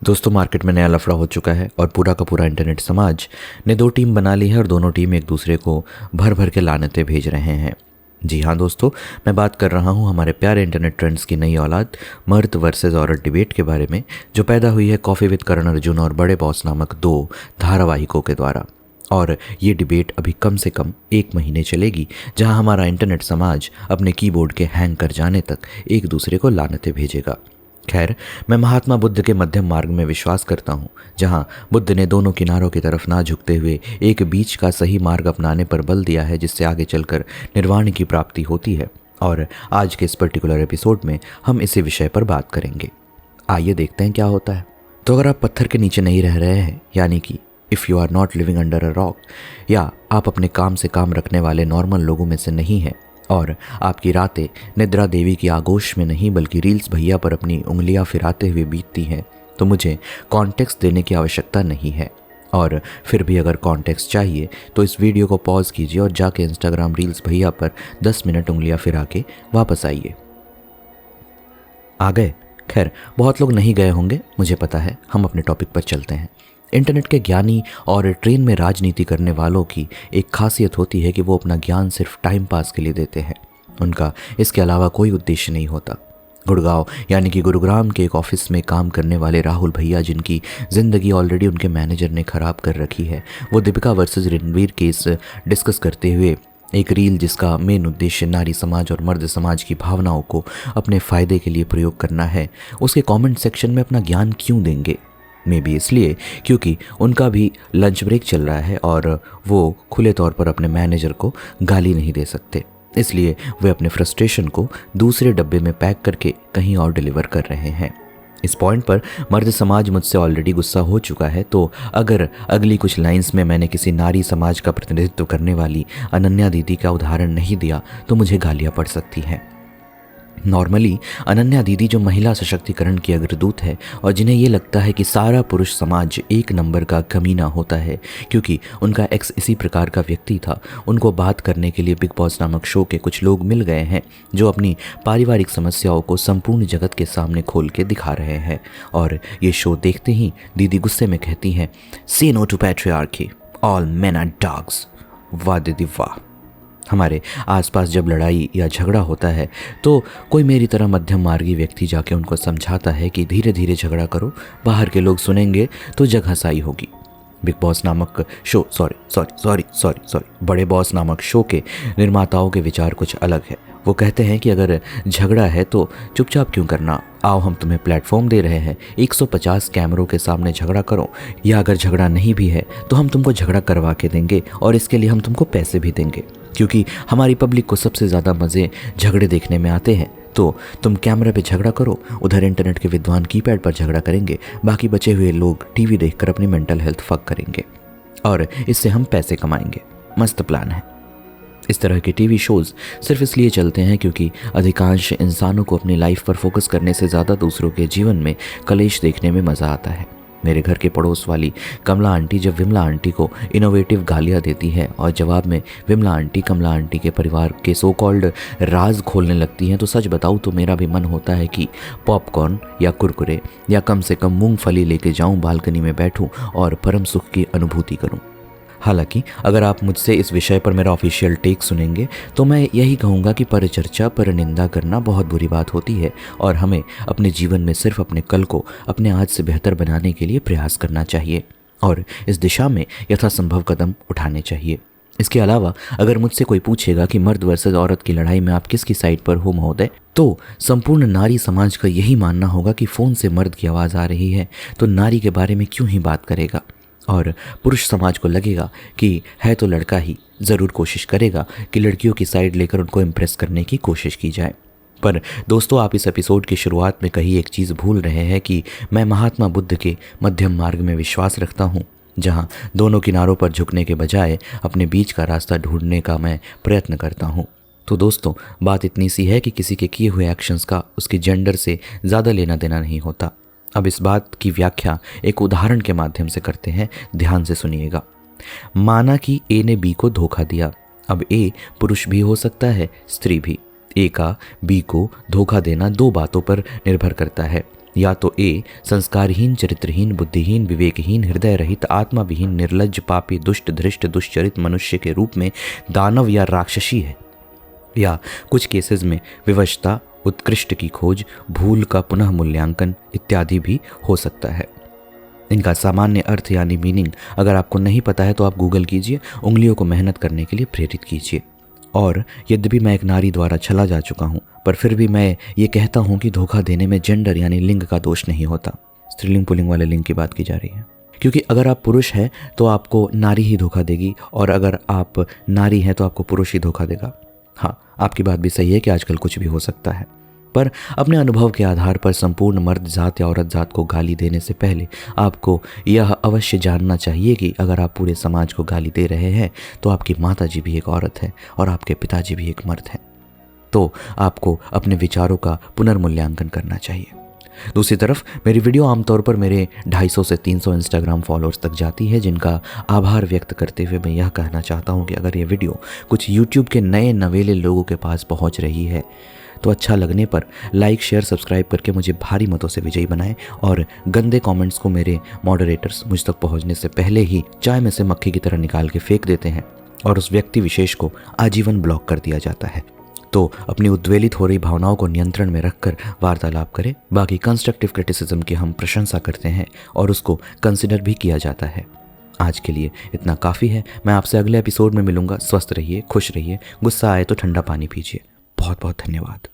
दोस्तों, मार्केट में नया लफड़ा हो चुका है और पूरा का पूरा इंटरनेट समाज ने दो टीम बना ली है और दोनों टीम एक दूसरे को भर भर के लानतें भेज रहे हैं। जी हाँ दोस्तों, मैं बात कर रहा हूँ हमारे प्यारे इंटरनेट ट्रेंड्स की नई औलाद मर्द वर्सेस औरत डिबेट के बारे में, जो पैदा हुई है कॉफ़ी विद करण अर्जुन और बड़े बॉस नामक दो धारावाहिकों के द्वारा। और ये डिबेट अभी कम से कम 1 महीने चलेगी, जहां हमारा इंटरनेट समाज अपने कीबोर्ड के हैंग कर जाने तक एक दूसरे को लानतें भेजेगा। खैर, मैं महात्मा बुद्ध के मध्यम मार्ग में विश्वास करता हूँ, जहाँ बुद्ध ने दोनों किनारों की तरफ ना झुकते हुए एक बीच का सही मार्ग अपनाने पर बल दिया है, जिससे आगे चलकर निर्वाण की प्राप्ति होती है। और आज के इस पर्टिकुलर एपिसोड में हम इसी विषय पर बात करेंगे। आइए देखते हैं क्या होता है। तो अगर आप पत्थर के नीचे नहीं रह रहे हैं, यानी कि if you are not living under a rock, या आप अपने काम से काम रखने वाले नॉर्मल लोगों में से नहीं हैं और आपकी रातें निद्रा देवी की आगोश में नहीं बल्कि रील्स भैया पर अपनी उंगलियां फिराते हुए बीतती हैं, तो मुझे कॉन्टेक्स्ट देने की आवश्यकता नहीं है। और फिर भी अगर कॉन्टेक्स्ट चाहिए तो इस वीडियो को पॉज कीजिए और जाके इंस्टाग्राम रील्स भैया पर 10 मिनट उंगलियां फिरा के वापस आइए। आ गए? खैर, बहुत लोग नहीं गए होंगे, मुझे पता है। हम अपने टॉपिक पर चलते हैं। इंटरनेट के ज्ञानी और ट्रेन में राजनीति करने वालों की एक खासियत होती है कि वो अपना ज्ञान सिर्फ टाइम पास के लिए देते हैं। उनका इसके अलावा कोई उद्देश्य नहीं होता। गुड़गांव यानी कि गुरुग्राम के एक ऑफिस में काम करने वाले राहुल भैया, जिनकी ज़िंदगी ऑलरेडी उनके मैनेजर ने ख़राब कर रखी है, वो Deepika versus Ranveer case discuss करते हुए एक रील जिसका मेन उद्देश्य नारी समाज और मर्द समाज की भावनाओं को अपने फ़ायदे के लिए प्रयोग करना है, उसके कमेंट सेक्शन में अपना ज्ञान क्यों देंगे? मे बी इसलिए क्योंकि उनका भी लंच ब्रेक चल रहा है और वो खुले तौर पर अपने मैनेजर को गाली नहीं दे सकते, इसलिए वे अपने फ्रस्ट्रेशन को दूसरे डब्बे में पैक करके कहीं और डिलीवर कर रहे हैं। इस पॉइंट पर मर्द समाज मुझसे ऑलरेडी गुस्सा हो चुका है, तो अगर अगली कुछ लाइंस में मैंने किसी नारी समाज का प्रतिनिधित्व करने वाली अनन्या दीदी का उदाहरण नहीं दिया तो मुझे गालियाँ पड़ सकती हैं। नॉर्मली अनन्या दीदी जो महिला सशक्तिकरण की अग्रदूत है और जिन्हें ये लगता है कि सारा पुरुष समाज एक नंबर का कमीना होता है क्योंकि उनका एक्स इसी प्रकार का व्यक्ति था, उनको बात करने के लिए बिग बॉस नामक शो के कुछ लोग मिल गए हैं जो अपनी पारिवारिक समस्याओं को संपूर्ण जगत के सामने खोल के दिखा रहे हैं। और ये शो देखते ही दीदी गुस्से में कहती हैं, say no to patriarchy, all men are dogs. वाह दीदी वाह। हमारे आसपास जब लड़ाई या झगड़ा होता है तो कोई मेरी तरह मध्यम मार्गी व्यक्ति जाके उनको समझाता है कि धीरे धीरे झगड़ा करो, बाहर के लोग सुनेंगे तो जग हंसाई होगी। बिग बॉस नामक शो सॉरी बड़े बॉस नामक शो के निर्माताओं के विचार कुछ अलग है। वो कहते हैं कि अगर झगड़ा है तो चुपचाप क्यों करना, आओ हम तुम्हें प्लेटफॉर्म दे रहे हैं, 150 कैमरों के सामने झगड़ा करो, या अगर झगड़ा नहीं भी है तो हम तुमको झगड़ा करवा के देंगे और इसके लिए हम तुमको पैसे भी देंगे, क्योंकि हमारी पब्लिक को सबसे ज़्यादा मज़े झगड़े देखने में आते हैं। तो तुम कैमरा पे झगड़ा करो, उधर इंटरनेट के विद्वान कीपैड पर झगड़ा करेंगे, बाकी बचे हुए लोग टीवी देखकर अपनी मेंटल हेल्थ फक करेंगे और इससे हम पैसे कमाएंगे। मस्त प्लान है। इस तरह के टीवी शोज़ सिर्फ इसलिए चलते हैं क्योंकि अधिकांश इंसानों को अपनी लाइफ पर फोकस करने से ज़्यादा दूसरों के जीवन में कलेश देखने में मज़ा आता है। मेरे घर के पड़ोस वाली कमला आंटी जब विमला आंटी को इनोवेटिव गालियाँ देती है और जवाब में विमला आंटी कमला आंटी के परिवार के सो कॉल्ड राज खोलने लगती हैं, तो सच बताऊँ तो मेरा भी मन होता है कि पॉपकॉर्न या कुरकुरे या कम से कम मूंगफली लेके जाऊँ, बालकनी में बैठूँ और परम सुख की अनुभूति करूँ। हालांकि अगर आप मुझसे इस विषय पर मेरा ऑफिशियल टेक सुनेंगे तो मैं यही कहूँगा कि परिचर्चा पर निंदा करना बहुत बुरी बात होती है और हमें अपने जीवन में सिर्फ अपने कल को अपने आज से बेहतर बनाने के लिए प्रयास करना चाहिए और इस दिशा में यथासंभव कदम उठाने चाहिए। इसके अलावा अगर मुझसे कोई पूछेगा कि मर्द वर्सेस औरत की लड़ाई में आप किसकी साइड पर हो महोदय, तो संपूर्ण नारी समाज का यही मानना होगा कि फ़ोन से मर्द की आवाज़ आ रही है तो नारी के बारे में क्यों ही बात करेगा, और पुरुष समाज को लगेगा कि है तो लड़का ही, ज़रूर कोशिश करेगा कि लड़कियों की साइड लेकर उनको इम्प्रेस करने की कोशिश की जाए। पर दोस्तों, आप इस एपिसोड की शुरुआत में कही एक चीज़ भूल रहे हैं कि मैं महात्मा बुद्ध के मध्यम मार्ग में विश्वास रखता हूँ, जहाँ दोनों किनारों पर झुकने के बजाय अपने बीच का रास्ता ढूंढने का मैं प्रयत्न करता हूँ। तो दोस्तों, बात इतनी सी है कि किसी के किए हुए एक्शंस का उसके जेंडर से ज़्यादा लेना देना नहीं होता। अब इस बात की व्याख्या एक उदाहरण के माध्यम से करते हैं, ध्यान से सुनिएगा। माना कि ए ने बी को धोखा दिया। अब ए पुरुष भी हो सकता है, स्त्री भी। ए का बी को धोखा देना दो बातों पर निर्भर करता है। या तो ए संस्कारहीन, चरित्रहीन, बुद्धिहीन, विवेकहीन, हृदय रहित, आत्मा विहीन, निर्लज्ज, पापी, दुष्ट, धृष्ट, दुश्चरित मनुष्य के रूप में दानव या राक्षसी है, या कुछ केसेस में विवशता, उत्कृष्ट की खोज, भूल का पुनः मूल्यांकन इत्यादि भी हो सकता है। इनका सामान्य अर्थ यानी मीनिंग अगर आपको नहीं पता है तो आप गूगल कीजिए, उंगलियों को मेहनत करने के लिए प्रेरित कीजिए। और यद्यपि मैं एक नारी द्वारा छला जा चुका हूँ, पर फिर भी मैं ये कहता हूँ कि धोखा देने में जेंडर यानी लिंग का दोष नहीं होता। स्त्रीलिंग पुल्लिंग वाले लिंग की बात की जा रही है, क्योंकि अगर आप पुरुष हैं तो आपको नारी ही धोखा देगी, और अगर आप नारी हैं तो आपको पुरुष ही धोखा देगा। हाँ, आपकी बात भी सही है कि आजकल कुछ भी हो सकता है, पर अपने अनुभव के आधार पर संपूर्ण मर्द जात या औरत जात को गाली देने से पहले आपको यह अवश्य जानना चाहिए कि अगर आप पूरे समाज को गाली दे रहे हैं तो आपकी माताजी भी एक औरत है और आपके पिताजी भी एक मर्द हैं। तो आपको अपने विचारों का पुनर्मूल्यांकन करना चाहिए। दूसरी तरफ मेरी वीडियो आमतौर पर मेरे 250 से 300 इंस्टाग्राम फॉलोअर्स तक जाती है, जिनका आभार व्यक्त करते हुए मैं यह कहना चाहता हूँ कि अगर ये वीडियो कुछ यूट्यूब के नए नवेले लोगों के पास पहुँच रही है तो अच्छा लगने पर लाइक, शेयर, सब्सक्राइब करके मुझे भारी मतों से विजयी बनाएं, और गंदे कमेंट्स को मेरे मॉडरेटर्स मुझ तक पहुंचने से पहले ही चाय में से मक्खी की तरह निकाल के फेंक देते हैं और उस व्यक्ति विशेष को आजीवन ब्लॉक कर दिया जाता है। तो अपनी उद्वेलित हो रही भावनाओं को नियंत्रण में रखकर वार्तालाप करें। बाकी कंस्ट्रक्टिव क्रिटिसिज्म की हम प्रशंसा करते हैं और उसको कंसिडर भी किया जाता है। आज के लिए इतना काफ़ी है। मैं आपसे अगले एपिसोड में मिलूंगा। स्वस्थ रहिए, खुश रहिए, गुस्सा आए तो ठंडा पानी पीजिए। बहुत बहुत धन्यवाद।